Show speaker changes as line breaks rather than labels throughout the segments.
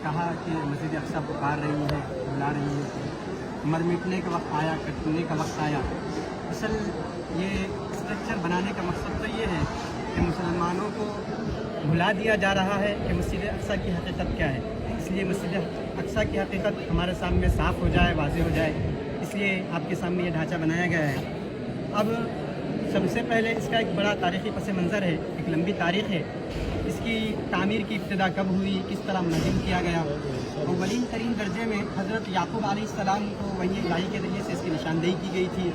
कहा कि मस्जिद अक्सा पुकार रही है, बुला रही है, मर मिटने का वक्त आया, कटने का वक्त आया। असल ये स्ट्रक्चर बनाने का मकसद तो ये है कि मुसलमानों को भुला दिया जा रहा है कि मस्जिद अक्सा की हकीकत क्या है। इसलिए मस्जिद अक्सा की हकीकत हमारे सामने साफ़ हो जाए, वाज़ेह हो जाए, इसलिए आपके सामने ये ढांचा बनाया गया है। अब सबसे पहले इसका एक बड़ा तारीख़ी पस मंज़र है, एक लंबी तारीख़ है। इसकी तामीर की इब्तिदा कब हुई, किस तरह मुनज़्ज़म किया गया। अव्वलीन तरीन दर्जे में हज़रत याकूब अलैहिस्सलाम को वही इलाही के ज़रिए से इसकी निशानदेही की गई थी।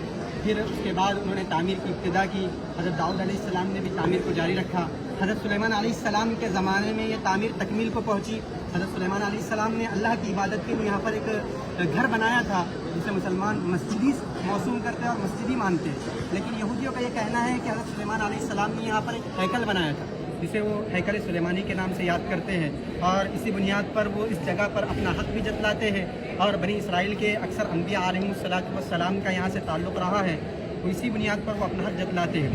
फिर उसके बाद उन्होंने तामीर की इब्तिदा की। हज़रत दाऊद अलैहिस्सलाम ने भी तामीर को जारी रखा। हज़रत सुलेमान अलैहिस्सलाम के ज़माने में ये तामीर तकमील को पहुँची। हज़रत सुलेमान अलैहिस्सलाम ने अल्लाह की इबादत के लिए यहाँ पर एक घर बनाया था जिसे मुसलमान मस्जिदी मौसूम करते हैं और मस्जिदी मानते हैं। लेकिन यहूदियों का ये कहना है कि हज़रत सुलेमान अलैहिस्सलाम ने यहाँ पर एक हैकल बनाया था जिसे वो हैकल सुलेमानी के नाम से याद करते हैं, और इसी बुनियाद पर वो इस जगह पर अपना हक़ भी जतलाते हैं। और बनी इसराइल के अक्सर अम्बिया अलैहिमुस्सलातु वस्सलाम का यहाँ से ताल्लुक़ रहा है, तो इसी बुनियाद पर वो अपना हक़ जतलाते हैं।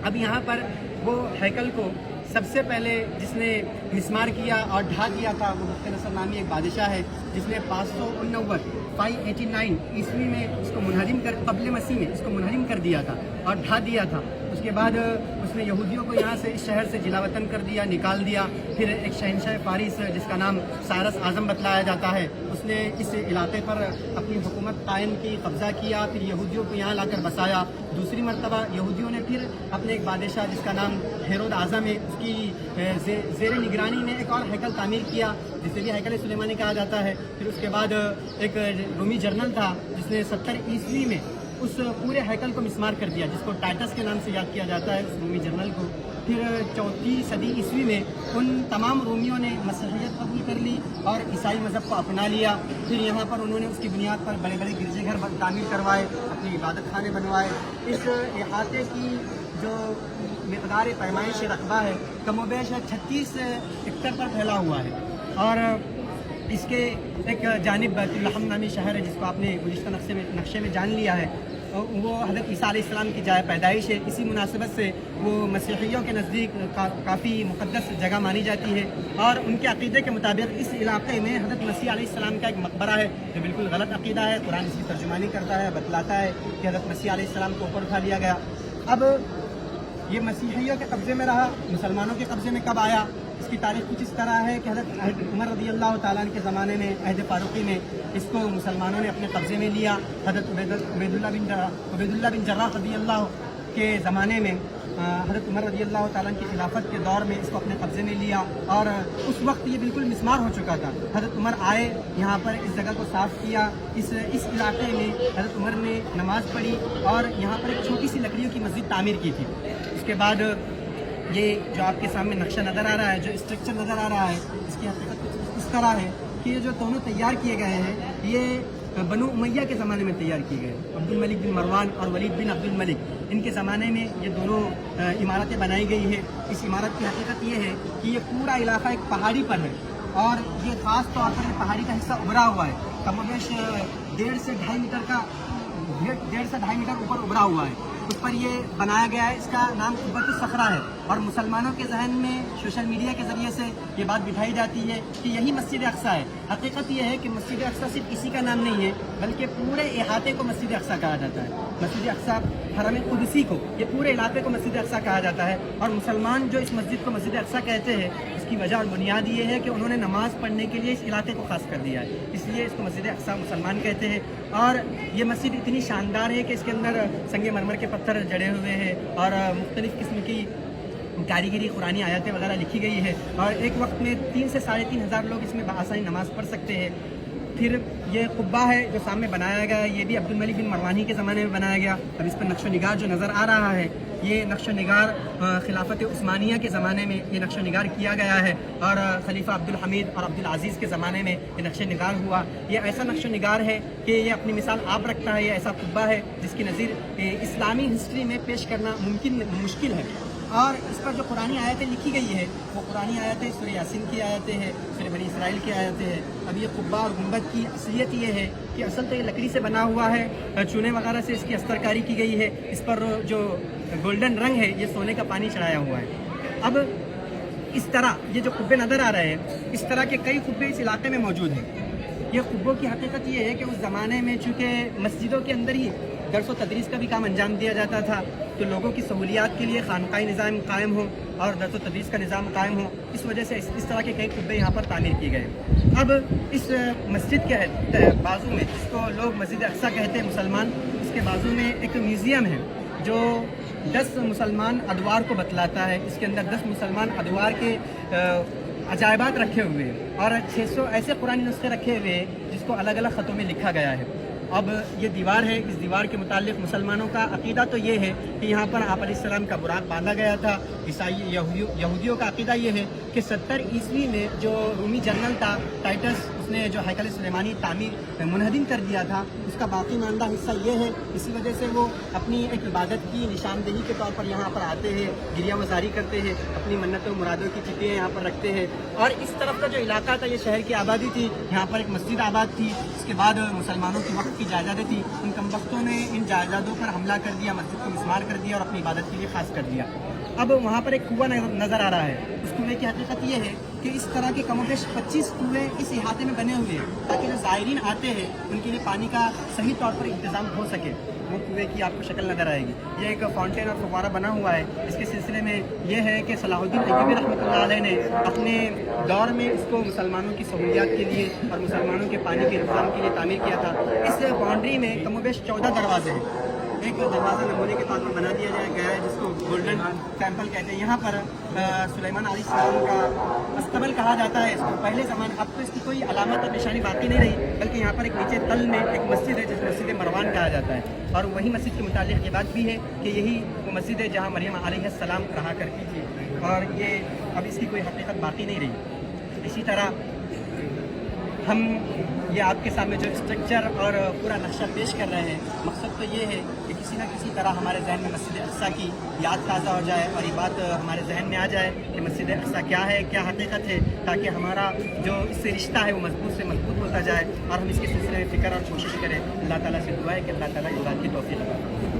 अब यहाँ पर वो हैकल को सबसे पहले जिसने मिस्मार किया और ढा दिया था वो बुख्त नसर नामी एक बादशाह है, जिसने 589 ईस्वी में इसको मुनहदिम कर क़ब्ल मसीह में इसको मुनहदिम कर दिया था और ढा दिया था। उसके बाद उसने यहूदियों को यहाँ से इस शहर से जिलावतन कर दिया, निकाल दिया। फिर एक शहनशाह फारिस जिसका नाम साइरस आज़म बतलाया जाता है, उसने इस इलाके पर अपनी हुकूमत कायम की, कब्ज़ा किया, फिर यहूदियों को यहाँ लाकर बसाया। दूसरी मरतबा यहूदियों ने फिर अपने एक बादशाह जिसका नाम हेरोद आज़म है, उसकी ज़ेर निगरानी में एक और हैकल तामीर किया जिसे भी हैकल सुलेमानी कहा जाता है। फिर उसके बाद एक रोमी जर्नल था जिसने 70 ईस्वी में उस पूरे हैकल को मिस्मार कर दिया, जिसको टाइटस के नाम से याद किया जाता है, उस रोमी जर्नल को। फिर 4वीं सदी ईस्वी में उन तमाम रोमियों ने मसीहियत कबूल कर ली और ईसाई मज़हब को अपना लिया। फिर यहाँ पर उन्होंने उसकी बुनियाद पर बड़े बड़े गिरजेघर तामीर करवाए, अपनी इबादत खाने बनवाए। इस इहाते की जो मिक़दार पैमाइश रकबा है कमोबेश 36 हेक्टर पर फैला हुआ है। और इसके एक जानिब बैतुल-लहम नामी शहर है जिसको आपने गुज़िश्ता नक्शे में जान लिया है, वो हज़रत ईसा अलैहिस्सलाम की जाए पैदाइश है। इसी मुनासिबत से वो मसीहियों के नज़दीक काफ़ी मुक़द्दस जगह मानी जाती है। और उनके अक़ीदे के मुताबिक इस इलाक़े में हज़रत मसीह अलैहिस्सलाम का एक मकबरा है जो बिल्कुल गलत अक़ीदा है। कुरान इसकी तर्जुमानी करता है, बतलाता है कि हज़रत मसीह अलैहिस्सलाम को ऊपर उठा लिया गया। अब ये मसीहियों के कब्ज़े में रहा, मुसलमानों के कब्ज़े में कब आया, इसकी तारीख़ कुछ इस तरह है कि हज़रत उमर रज़ी अल्लाह ताला अन्हु के ज़माने में अहद फ़ारूक़ी में इसको मुसलमानों ने अपने कब्ज़े में लिया। हज़रत उबैदुल्लाह बिन जर्राह रज़ी अल्लाह के ज़माने में हज़रत उमर रज़ी अल्लाह ताला अन्हु की खिलाफत के दौर में इसको अपने कब्ज़े में लिया, और उस वक्त ये बिल्कुल मिस्मार हो चुका था। हज़रत उमर आए, यहाँ पर इस जगह को साफ़ किया। इस इलाके में हज़रत उमर ने नमाज़ पढ़ी और यहाँ पर एक छोटी सी लकड़ियों की मस्जिद तामीर की थी। उसके बाद ये जो आपके सामने नक्शा नज़र आ रहा है, जो स्ट्रक्चर नज़र आ रहा है, इसकी हकीकत कुछ इस तरह है कि ये जो दोनों तैयार किए गए हैं ये बनु उमैया के ज़माने में तैयार किए गए। अब्दुल मलिक बिन मरवान और वलीद बिन अब्दुल मलिक, इनके ज़माने में ये दोनों इमारतें बनाई गई है। इस इमारत की हकीकत ये है कि ये पूरा इलाका एक पहाड़ी पर है और ये ख़ास तौर पर पहाड़ी का हिस्सा उभरा हुआ है। कमोबेश 1.5 से 2.5 मीटर का 1.5 से 2.5 मीटर ऊपर उभरा हुआ है। उस पर ये बनाया गया है। इसका नाम कुब्बतुस सखरा है और मुसलमानों के जहन में सोशल मीडिया के ज़रिए से ये बात बिठाई जाती है कि यही मस्जिद अक्सा है। हकीकत ये है कि मस्जिद अक्सा सिर्फ इसी का नाम नहीं है बल्कि पूरे इहाते को मस्जिद अक्सा कहा जाता है। मस्जिद अक्सा हरम कुदसी को, ये पूरे इलाके को मस्जिद अक्सा कहा जाता है। और मुसलमान जो इस मस्जिद को मस्जिद अक्सा कहते हैं, इसकी वजह और बुनियाद ये है कि उन्होंने नमाज़ पढ़ने के लिए इस इलाके को खास कर दिया है, इसलिए इसको मस्जिद अक्सा मुसलमान कहते हैं। और ये मस्जिद इतनी शानदार है कि इसके अंदर संगे मरमर के पत्थर जड़े हुए हैं और मुख्तलिफ़ किस्म की कारीगरी कुरानी आयतें वगैरह लिखी गई है, और एक वक्त में 3 से 3.5 हज़ार लोग इसमें बआसानी नमाज़ पढ़ सकते हैं। फिर ये कुब्बा है जो सामने बनाया गया है, ये भी अब्दुल मलिक बिन मरवानी के ज़माने में बनाया गया। अब इस पर नक्शो निगार जो नज़र आ रहा है, ये नक्शो निगार खिलाफत उस्मानिया के ज़माने में ये नक्शो निगार किया गया है और खलीफा अब्दुल हमीद और अब्दुल अज़ीज़ के ज़माने में ये नक्शो निगार हुआ। ये ऐसा नक्शो निगार है कि ये अपनी मिसाल आप रखता है। ये ऐसा कुब्बा है जिसकी नज़ीर इस्लामी हिस्ट्री में पेश करना मुश्किल है। और इस पर जो पुरानी आयतें लिखी गई है वो पुरानी आयतें सूरह यासीन की आयतें हैं, सूरह बनी इसराइल की आयतें हैं। अब ये कुब्बा और गुंबद की असलियत ये है कि असल तो ये लकड़ी से बना हुआ है, चूने वगैरह से इसकी अस्तरकारी की गई है। इस पर जो गोल्डन रंग है ये सोने का पानी चढ़ाया हुआ है। अब اس طرح یہ جو قبے نظر آ رہے ہیں، اس طرح کے کئی قبے اس علاقے میں موجود ہیں۔ یہ قبوں کی حقیقت یہ ہے کہ اس زمانے میں چونکہ مسجدوں کے اندر ہی درس و تدریس کا بھی کام انجام دیا جاتا تھا، تو لوگوں کی سہولیات کے لیے خانقاہی نظام قائم ہو اور درس و تدریس کا نظام قائم ہو، اس وجہ سے اس طرح کے کئی قبے یہاں پر تعمیر کیے گئے۔ اب اس مسجد کے بازو میں، جس کو لوگ مسجد اقصیٰ کہتے ہیں مسلمان، اس کے بازو میں ایک میوزیم ہے جو 10 مسلمان ادوار کو بتلاتا ہے۔ اس کے اندر 10 مسلمان ادوار کے عجائبات رکھے ہوئے ہیں اور 600 ایسے قرآنی نسخے رکھے ہوئے ہیں جس کو الگ الگ خطوں میں لکھا گیا ہے۔ اب یہ دیوار ہے، اس دیوار کے متعلق مسلمانوں کا عقیدہ تو یہ ہے کہ یہاں پر آپ علیہ السلام کا براق باندھا گیا تھا۔ عیسائی یہودیوں کا عقیدہ یہ ہے کہ 70 عیسوی میں جو رومی جنرل تھا ٹائٹس، اس نے جو ہیکل سلیمانی تعمیر منہدم کر دیا تھا، اس کا باقی ماندہ حصہ یہ ہے۔ اسی وجہ سے وہ اپنی ایک عبادت کی نشاندہی کے طور پر یہاں پر آتے ہیں، گریہ وزاری کرتے ہیں، اپنی منتوں مرادوں کی چٹیاں یہاں پر رکھتے ہیں۔ اور اس طرف کا جو علاقہ تھا، یہ شہر کی آبادی تھی، یہاں پر ایک مسجد آباد تھی۔ اس کے بعد مسلمانوں کی وقت کی جائیدادیں تھی، ان کم وقتوں نے ان جائیدادوں پر حملہ کر دیا، مسجد کو مسمار کر دیا اور اپنی عبادت کے لیے خاص کر دیا۔ اب وہاں پر ایک کنواں نظر آ رہا ہے۔ اس کنویں کی حقیقت یہ ہے کہ اس طرح کے کم و بیش 25 کنویں اس احاطے میں بنے ہوئے ہیں تاکہ جو زائرین آتے ہیں ان کے لیے پانی کا صحیح طور پر انتظام ہو سکے۔ وہ کنویں کی آپ کو شکل نظر آئے گی، یہ ایک فاؤنٹین اور فوارہ بنا ہوا ہے۔ اس کے سلسلے میں یہ ہے کہ صلاح الدین ایوبی رحمۃ اللہ علیہ نے اپنے دور میں اس کو مسلمانوں کی سہولیات کے لیے اور مسلمانوں کے پانی کے انتظام کے لیے تعمیر کیا تھا۔ اس باؤنڈری میں کم و بیش 14 دروازے ہیں۔ ایک دروازہ نمونے کے طور پر بنا دیا گیا ہے جس کو گولڈن ٹیمپل کہتے ہیں۔ یہاں پر سلیمان علیہ السلام کا استقبال کہا جاتا ہے اس کو۔ پہلے زمانے، اب تو اس کی کوئی علامت اور نشانی باقی نہیں رہی، بلکہ یہاں پر ایک نیچے تل میں ایک مسجد ہے جس مسجد مروان کہا جاتا ہے، اور وہی مسجد کے متعلق یہ بات بھی ہے کہ یہی وہ مسجد ہے جہاں مریم علیہ السلام رہا کرتی تھی، اور یہ اب اس کی کوئی حقیقت باقی نہیں رہی۔ اسی طرح ہم یہ آپ کے سامنے جو اسٹرکچر اور پورا نقشہ پیش کر رہے ہیں، مقصد تو یہ ہے کہ کسی نہ کسی طرح ہمارے ذہن میں مسجد اقصیٰ کی یاد تازہ ہو جائے اور یہ بات ہمارے ذہن میں آ جائے کہ مسجد اقصیٰ کیا ہے، کیا حقیقت ہے، تاکہ ہمارا جو اس سے رشتہ ہے وہ مضبوط سے مضبوط ہوتا جائے اور ہم اس کے سلسلے میں فکر اور کوشش کریں۔ اللہ تعالیٰ سے دعا ہے کہ اللہ تعالیٰ اس بات کی توفیق عطا فرمائے۔